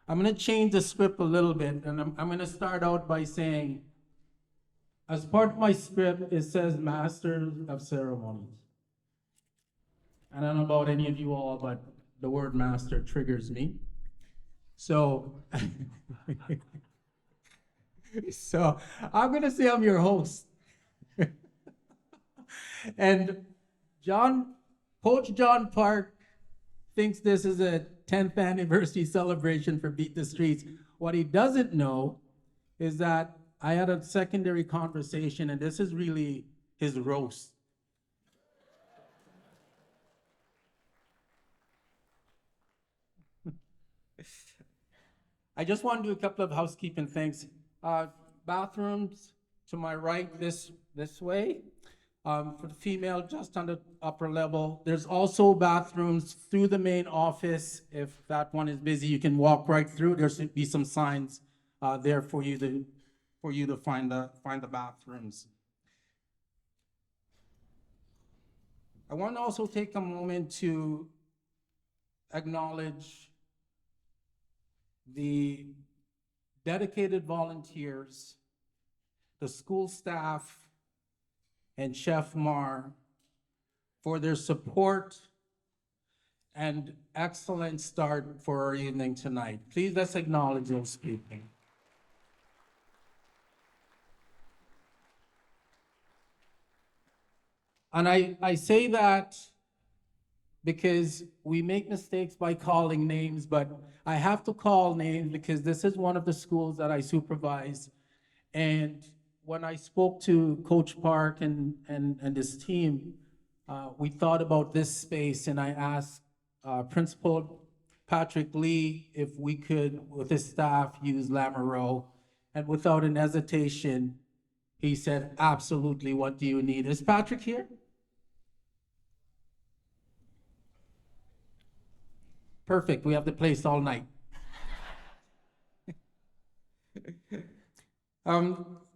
I'm going to change the script a little bit, and I'm going to start out by saying, as part of my script, it says Masters of Ceremonies. I don't know about any of you all, but the word master triggers me. So, so I'm going to say I'm your host. And John, Coach John Park thinks this is a 10th anniversary celebration for Beat the Streets. What he doesn't know is that I had a secondary conversation, and this is really his roast. I just want to do a couple of housekeeping things. Bathrooms to my right, this way. For the female, just on the upper level. There's also bathrooms through the main office. If that one is busy, you can walk right through. There should be some signs there for you to find the bathrooms. I want to also take a moment to acknowledge the dedicated volunteers, the school staff, and Chef Mar for their support and excellent start for our evening tonight. Please let's acknowledge those people. And I say that because we make mistakes by calling names, but I have to call names because this is one of the schools that I supervise. And when I spoke to Coach Park and his team, we thought about this space, and I asked Principal Patrick Lee if we could, with his staff, use Lamoureux. And without an hesitation, he said, absolutely, what do you need? Is Patrick here? Perfect, we have the place all night.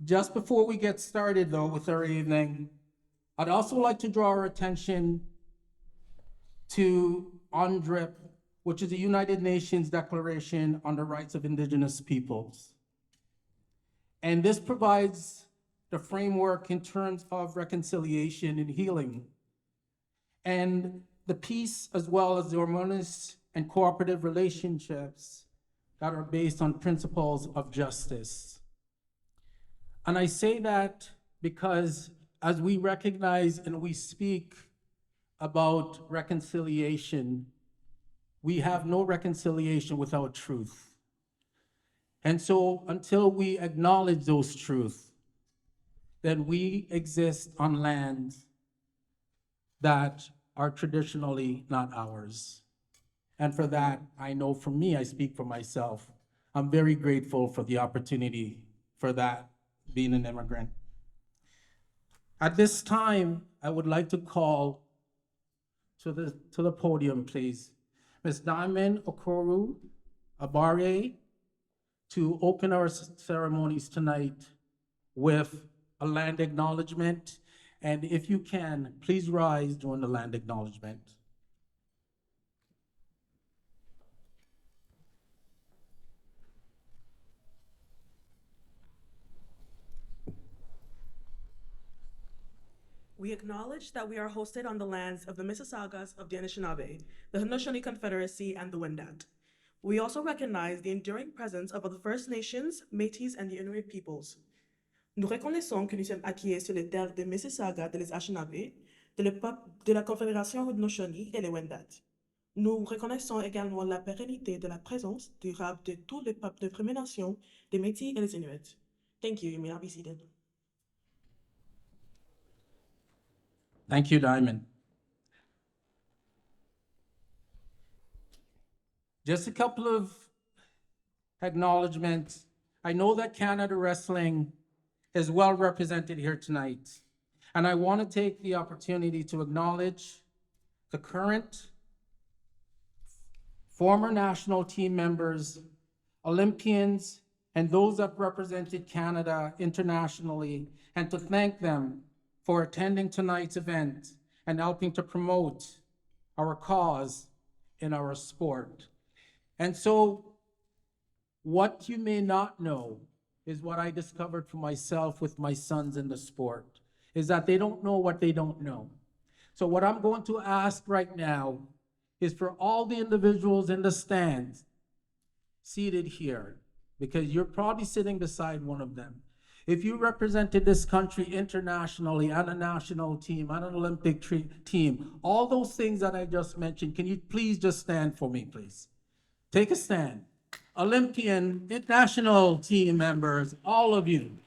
Just before we get started, though, with our evening, I'd also like to draw our attention to UNDRIP, which is the United Nations Declaration on the Rights of Indigenous Peoples. And this provides the framework in terms of reconciliation and healing, and the peace as well as the harmonious and cooperative relationships that are based on principles of justice. And I say that because as we recognize and we speak about reconciliation, we have no reconciliation without truth. And so until we acknowledge those truths, then we exist on lands that are traditionally not ours. And for that, I know for me, I speak for myself, I'm very grateful for the opportunity for that, being an immigrant. At this time, I would like to call to the podium, please, Ms. Diamond Okoro Abare, to open our ceremonies tonight with a land acknowledgement. And if you can, please rise during the land acknowledgement. We acknowledge that we are hosted on the lands of the Mississaugas of the Anishinaabe, the Haudenosaunee Confederacy, and the Wendat. We also recognize the enduring presence of the First Nations, Métis, and the Inuit peoples. Nous reconnaissons que nous sommes acquis sur les terres des Mississaugas et des Anishinaabe, de la Confédération Haudenosaunee et les Wendat. Nous reconnaissons également la pérennité de la présence durable de tous les peuples de Premières Nations, des Métis et des Inuits. Thank you. You may now be seated. Thank you, Diamond. Just a couple of acknowledgements. I know that Canada Wrestling is well represented here tonight, and I want to take the opportunity to acknowledge the current, former national team members, Olympians, and those that represented Canada internationally, and to thank them for attending tonight's event and helping to promote our cause in our sport. And so What you may not know is what I discovered for myself with my sons in the sport, is that they don't know what they don't know. So what I'm going to ask right now is for all the individuals in the stands seated here, because you're probably sitting beside one of them. If you represented this country internationally on a national team, on an Olympic team, all those things that I just mentioned, can you please just stand for me, please? Take a stand. Olympian, international team members, all of you.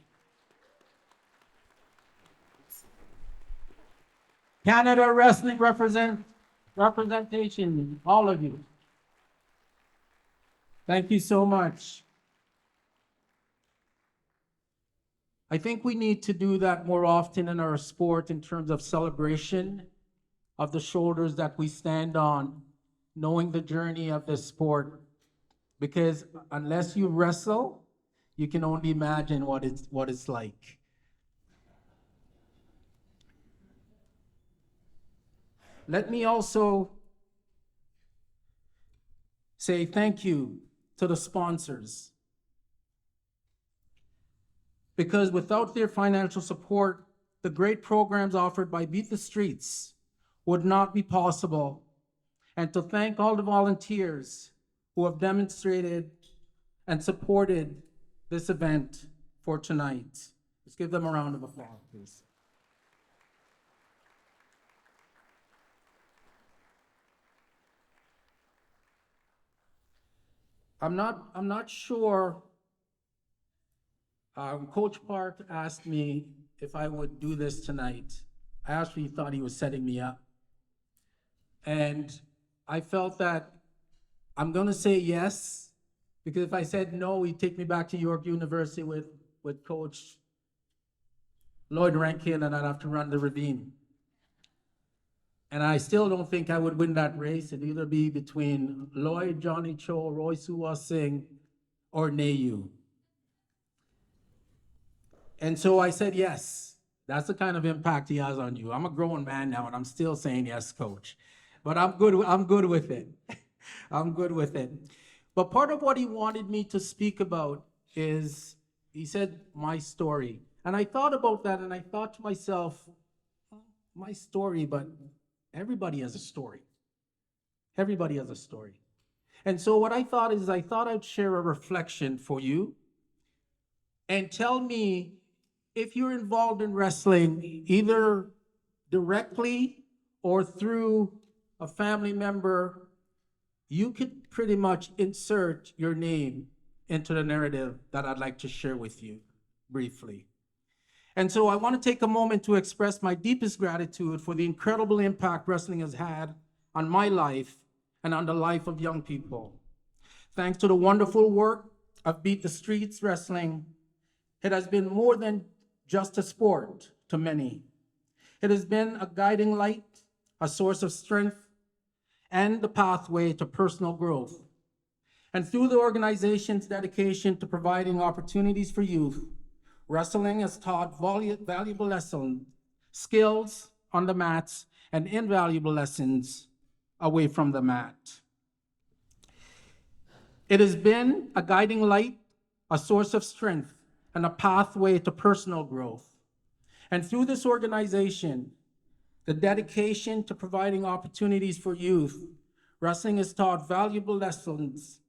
Canada Wrestling representation, all of you. Thank you so much. I think we need to do that more often in our sport in terms of celebration of the shoulders that we stand on, knowing the journey of this sport. Because unless you wrestle, you can only imagine what it's like. Let me also say thank you to the sponsors. Because without their financial support, the great programs offered by Beat the Streets would not be possible. And to thank all the volunteers who have demonstrated and supported this event for tonight. Let's give them a round of applause, please. I'm not sure. Coach Park asked me if I would do this tonight. I actually thought he was setting me up. And I felt that I'm gonna say yes, because if I said no, he'd take me back to York University with Coach Lloyd Rankin, and I'd have to run the ravine. And I still don't think I would win that race. It'd either be between Lloyd, Johnny Cho, Roy Suwa Singh, or Nayu. And so I said yes. That's the kind of impact he has on you. I'm a grown man now, and I'm still saying yes, Coach. But I'm good with it. I'm good with it. But part of what he wanted me to speak about is, he said, my story. And I thought about that, and I thought to myself, my story, but everybody has a story. Everybody has a story. And so what I thought is, I thought I'd share a reflection for you and tell me if you're involved in wrestling, either directly or through a family member, you could pretty much insert your name into the narrative that I'd like to share with you briefly. And so I want to take a moment to express my deepest gratitude for the incredible impact wrestling has had on my life and on the life of young people. Thanks to the wonderful work of Beat the Streets Wrestling, it has been more than just a sport to many. It has been a guiding light, a source of strength, and the pathway to personal growth. And through the organization's dedication to providing opportunities for youth, wrestling has taught valuable lessons, skills on the mats, and invaluable lessons away from the mat. It has been a guiding light, a source of strength, and a pathway to personal growth. And through this organization, the dedication to providing opportunities for youth, wrestling has taught valuable lessons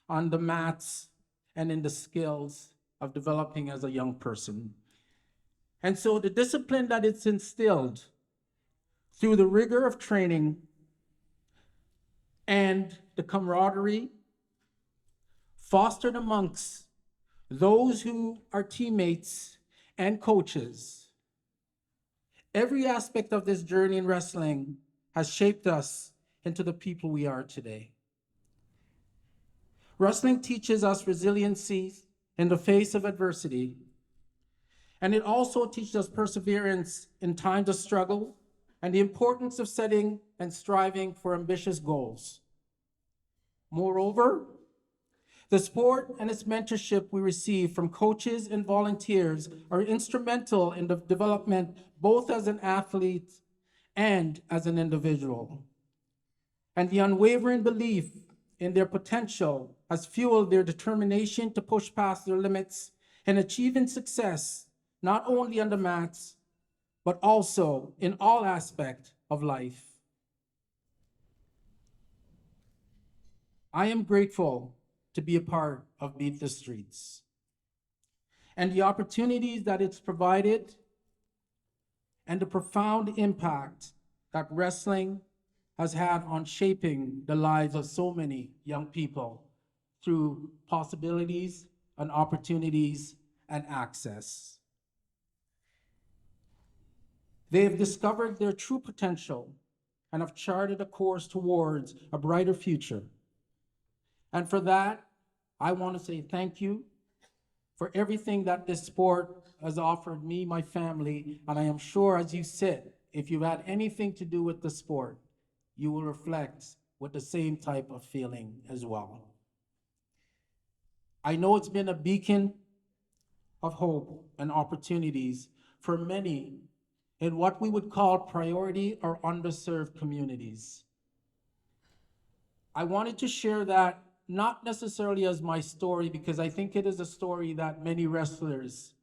on the mats and in the skills of developing as a young person. And so the discipline that it's instilled through the rigor of training and the camaraderie fostered amongst those who are teammates and coaches. Every aspect of this journey in wrestling has shaped us into the people we are today. Wrestling teaches us resiliency in the face of adversity, and it also teaches us perseverance in times of struggle and the importance of setting and striving for ambitious goals. Moreover, the sport and its mentorship we receive from coaches and volunteers are instrumental in the development both as an athlete and as an individual. And the unwavering belief in their potential has fueled their determination to push past their limits and achieving success, not only on the mats, but also in all aspects of life. I am grateful to be a part of Beat the Streets and the opportunities that it's provided and the profound impact that wrestling has had on shaping the lives of so many young people through possibilities and opportunities and access. They have discovered their true potential and have charted a course towards a brighter future. And for that, I want to say thank you for everything that this sport has offered me, my family, and I am sure as you sit, if you've had anything to do with the sport, you will reflect with the same type of feeling as well. I know it's been a beacon of hope and opportunities for many in what we would call priority or underserved communities. I wanted to share that not necessarily as my story, because I think it is a story that many wrestlers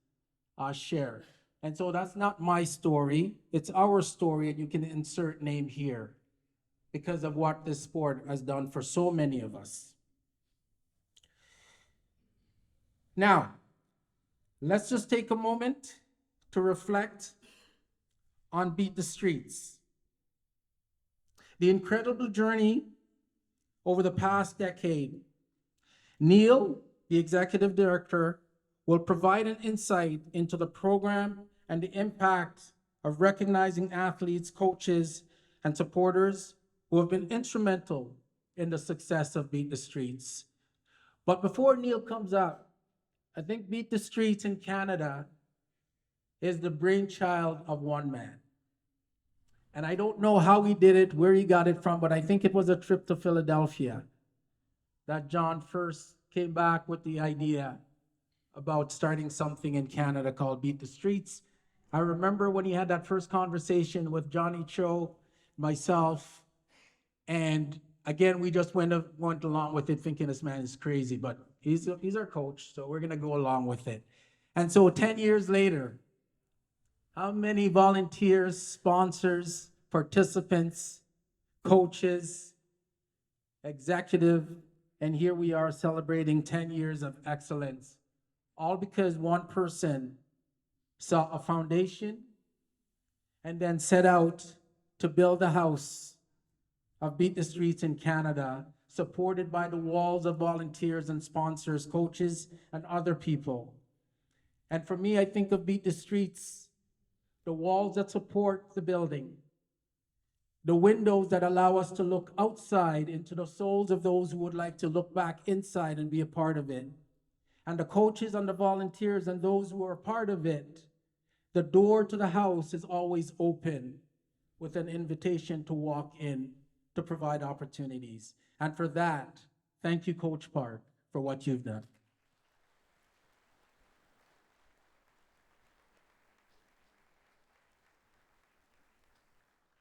share. And so that's not my story, it's our story, and you can insert name here because of what this sport has done for so many of us. Now, let's just take a moment to reflect on Beat the Streets. The incredible journey over the past decade. Neil, the executive director, will provide an insight into the program and the impact of recognizing athletes, coaches, and supporters who have been instrumental in the success of Beat the Streets. But before Neil comes up, I think Beat the Streets in Canada is the brainchild of one man. And I don't know how he did it, where he got it from, but I think it was a trip to Philadelphia that John first came back with the idea about starting something in Canada called Beat the Streets. I remember when he had that first conversation with Johnny Cho, myself, and again, we just went along with it thinking this man is crazy, but he's our coach, so we're gonna go along with it. And so 10 years later, how many volunteers, sponsors, participants, coaches, executive, and here we are celebrating 10 years of excellence, all because one person saw a foundation and then set out to build a house of Beat the Streets in Canada, supported by the walls of volunteers and sponsors, coaches, and other people. And for me, I think of Beat the Streets, the walls that support the building, the windows that allow us to look outside into the souls of those who would like to look back inside and be a part of it. And the coaches and the volunteers and those who are a part of it, the door to the house is always open with an invitation to walk in to provide opportunities. And for that, thank you, Coach Park, for what you've done.